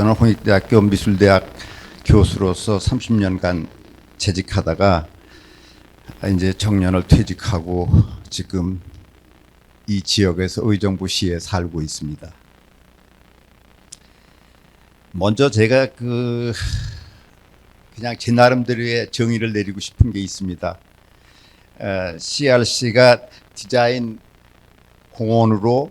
저는 홍익대학교 미술대학 교수로서 30년간 재직하다가 이제 정년을 퇴직하고 지금 이 지역에서 의정부시에 살고 있습니다. 먼저 제가 그냥 제 나름대로의 정의를 내리고 싶은 게 있습니다. CRC가 디자인 공원으로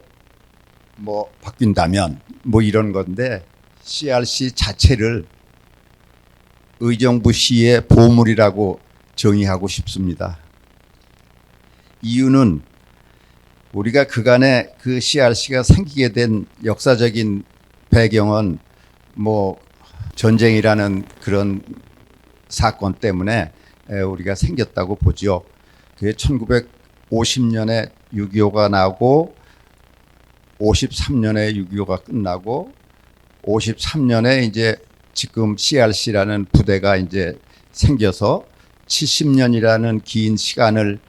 뭐 바뀐다면 뭐 이런 건데 CRC 자체를 의정부시의 보물이라고 정의하고 싶습니다. 이유는 우리가 그간에 그 CRC가 생기게 된 역사적인 배경은 뭐 전쟁이라는 그런 사건 때문에 우리가 생겼다고 보죠. 그게 1950년에 6.25가 나고 53년에 6.25가 끝나고 53년에 이제 지금 CRC라는 부대가 이제 생겨서 70년이라는 긴 시간을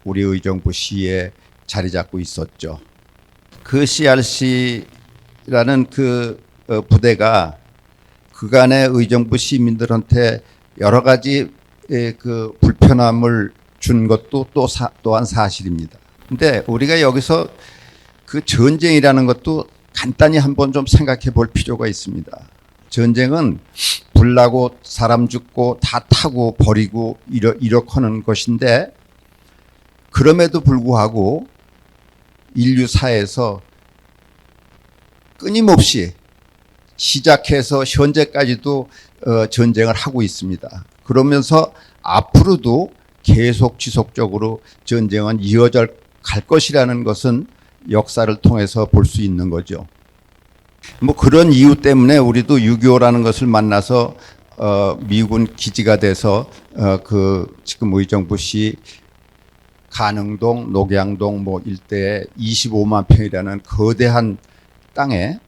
우리 의정부시에 자리 잡고 있었죠. 그 CRC라는 부대가 그간의 의정부 시민들한테 여러 가지 그 불편함을 준 것도 또한 사실입니다. 근데 우리가 여기서 그 전쟁이라는 것도 간단히 한번 좀 생각해 볼 필요가 있습니다. 전쟁은 불나고 사람 죽고 다 타고 버리고 이렇게는 것인데 그럼에도 불구하고 인류사에서 끊임없이 시작해서 현재까지도 전쟁을 하고 있습니다. 그러면서 앞으로도 계속 지속적으로 전쟁은 이어져 갈 것이라는 것은 역사를 통해서 볼 수 있는 거죠. 뭐 그런 이유 때문에 우리도 6.25라는 것을 만나서 미군 기지가 돼서 지금 의정부시 가능동, 녹양동 뭐 일대에 25만 평이라는 거대한 땅에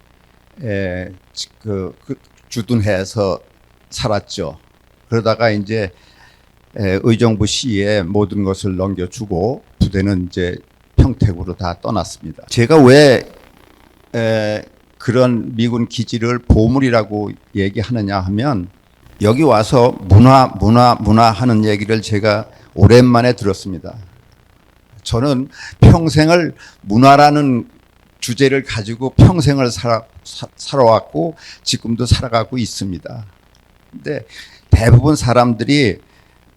주둔해서 살았죠. 그러다가 이제 의정부시에 모든 것을 넘겨주고 부대는 이제 평택으로 다 떠났습니다. 제가 왜 그런 미군 기지를 보물이라고 얘기하느냐 하면 여기 와서 문화 하는 얘기를 제가 오랜만에 들었습니다. 저는 평생을 문화라는 주제를 가지고 평생을 살아왔고 지금도 살아가고 있습니다. 근데 대부분 사람들이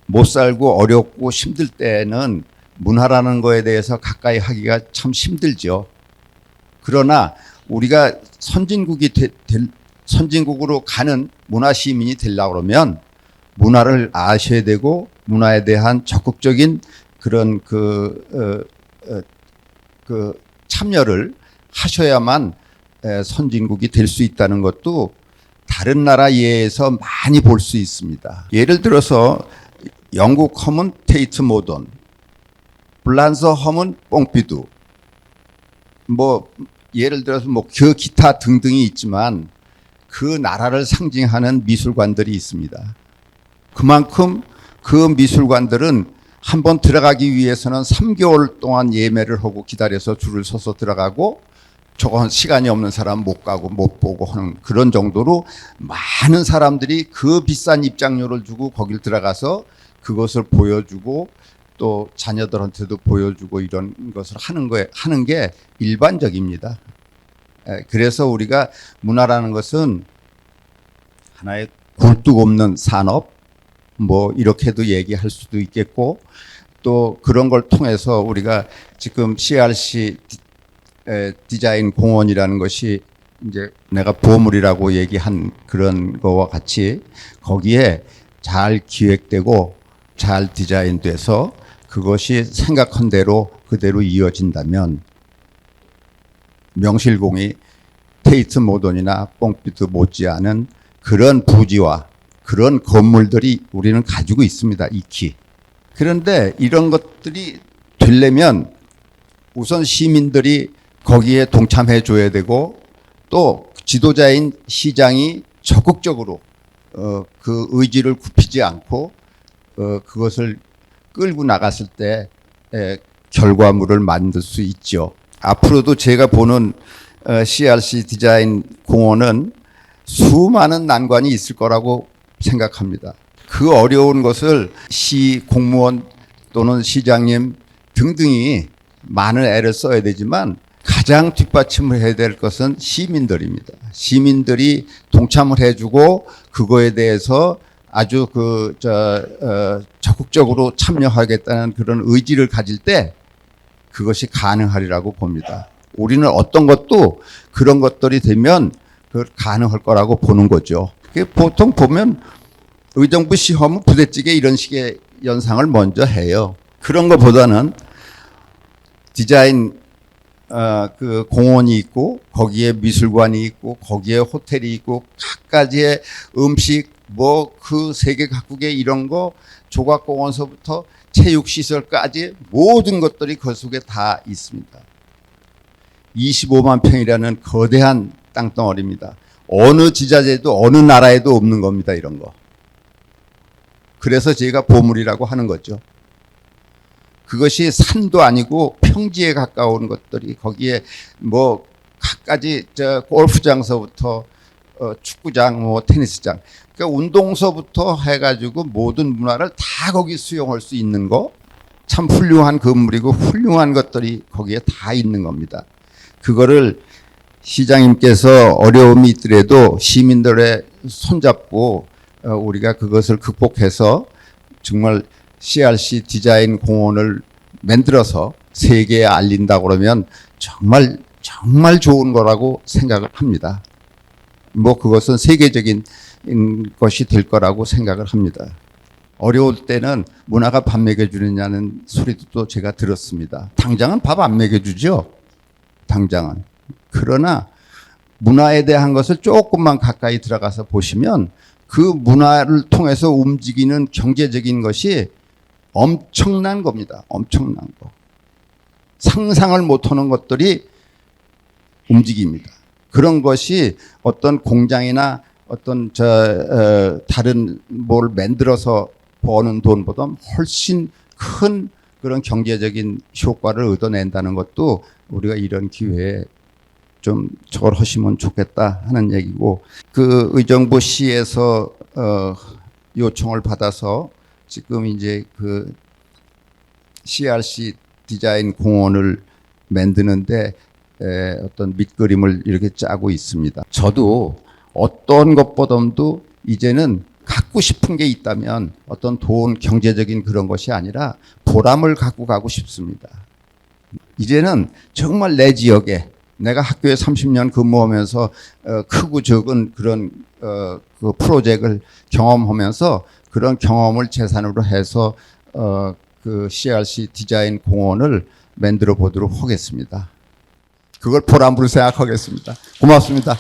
못 살고 어렵고 힘들 때는 문화라는 거에 대해서 가까이 하기가 참 힘들죠. 그러나 우리가 선진국으로 가는 문화 시민이 되려고 그러면 문화를 아셔야 되고 문화에 대한 적극적인 그런 참여를 하셔야만 선진국이 될 수 있다는 것도 다른 나라 예에서 많이 볼 수 있습니다. 예를 들어서 영국 하면 테이트 모던, 프랑스 하면 뽕피두, 뭐 예를 들어서 뭐 기타 등등이 있지만 그 나라를 상징하는 미술관들이 있습니다. 그만큼 그 미술관들은 한번 들어가기 위해서는 3개월 동안 예매를 하고 기다려서 줄을 서서 들어가고 저건 시간이 없는 사람 못 가고 못 보고 하는 그런 정도로 많은 사람들이 그 비싼 입장료를 주고 거길 들어가서 그것을 보여주고 또 자녀들한테도 보여주고 이런 것을 하는 게 일반적입니다. 그래서 우리가 문화라는 것은 하나의 굴뚝 없는 산업 뭐 이렇게도 얘기할 수도 있겠고 또 그런 걸 통해서 우리가 지금 CRC 디자인 공원이라는 것이 이제 내가 보물이라고 얘기한 그런 거와 같이 거기에 잘 기획되고 잘 디자인돼서 그것이 생각한 대로 그대로 이어진다면 명실공히 테이트 모던이나 뽕피두 못지않은 그런 부지와 그런 건물들이 우리는 가지고 있습니다. 익히. 그런데 이런 것들이 되려면 우선 시민들이 거기에 동참해 줘야 되고 또 지도자인 시장이 적극적으로 그 의지를 굽히지 않고 그것을 끌고 나갔을 때 결과물을 만들 수 있죠. 앞으로도 제가 보는 CRC 디자인 공원은 수많은 난관이 있을 거라고 생각합니다. 그 어려운 것을 시 공무원 또는 시장님 등등이 많은 애를 써야 되지만 가장 뒷받침을 해야 될 것은 시민들입니다. 시민들이 동참을 해주고 그거에 대해서 아주 적극적으로 참여하겠다는 그런 의지를 가질 때 그것이 가능하리라고 봅니다. 우리는 어떤 것도 그런 것들이 되면 그걸 가능할 거라고 보는 거죠. 보통 보면 의정부 시험은 부대찌개 이런 식의 연상을 먼저 해요. 그런 것보다는 디자인 그 공원이 있고 거기에 미술관이 있고 거기에 호텔이 있고 각가지의 음식 뭐 그 세계 각국의 이런 거 조각공원서부터 체육시설까지 모든 것들이 그 속에 다 있습니다. 25만 평이라는 거대한 땅덩어리입니다. 어느 지자체도 어느 나라에도 없는 겁니다. 이런 거. 그래서 제가 보물이라고 하는 거죠. 그것이 산도 아니고 평지에 가까운 것들이 거기에 뭐 각가지 골프장서부터 축구장, 뭐 테니스장, 그러니까 운동서부터 해가지고 모든 문화를 다 거기 수용할 수 있는 거 참 훌륭한 건물이고 훌륭한 것들이 거기에 다 있는 겁니다. 그거를 시장님께서 어려움이 있더라도 시민들의 손잡고 우리가 그것을 극복해서 정말 CRC 디자인 공원을 만들어서 세계에 알린다 그러면 정말 좋은 거라고 생각을 합니다. 뭐 그것은 세계적인 것이 될 거라고 생각을 합니다. 어려울 때는 문화가 밥 먹여주느냐는 소리도 또 제가 들었습니다. 당장은 밥 안 먹여주죠. 당장은. 그러나 문화에 대한 것을 조금만 가까이 들어가서 보시면 그 문화를 통해서 움직이는 경제적인 것이 엄청난 겁니다. 엄청난 거. 상상을 못하는 것들이 움직입니다. 그런 것이 어떤 공장이나 어떤 다른 뭘 만들어서 버는 돈보다 훨씬 큰 그런 경제적인 효과를 얻어낸다는 것도 우리가 이런 기회에 좀 저걸 하시면 좋겠다 하는 얘기고, 그 의정부 시에서 요청을 받아서 지금 이제 그 CRC 디자인 공원을 만드는데 어떤 밑그림을 이렇게 짜고 있습니다. 저도 어떤 것보다도 이제는 갖고 싶은 게 있다면 어떤 돈, 경제적인 그런 것이 아니라 보람을 갖고 가고 싶습니다. 이제는 정말 내 지역에 내가 학교에 30년 근무하면서 크고 적은 그런 그 프로젝트를 경험하면서 그런 경험을 재산으로 해서 그 CRC 디자인 공원을 만들어 보도록 하겠습니다. 그걸 보람으로 생각하겠습니다. 고맙습니다.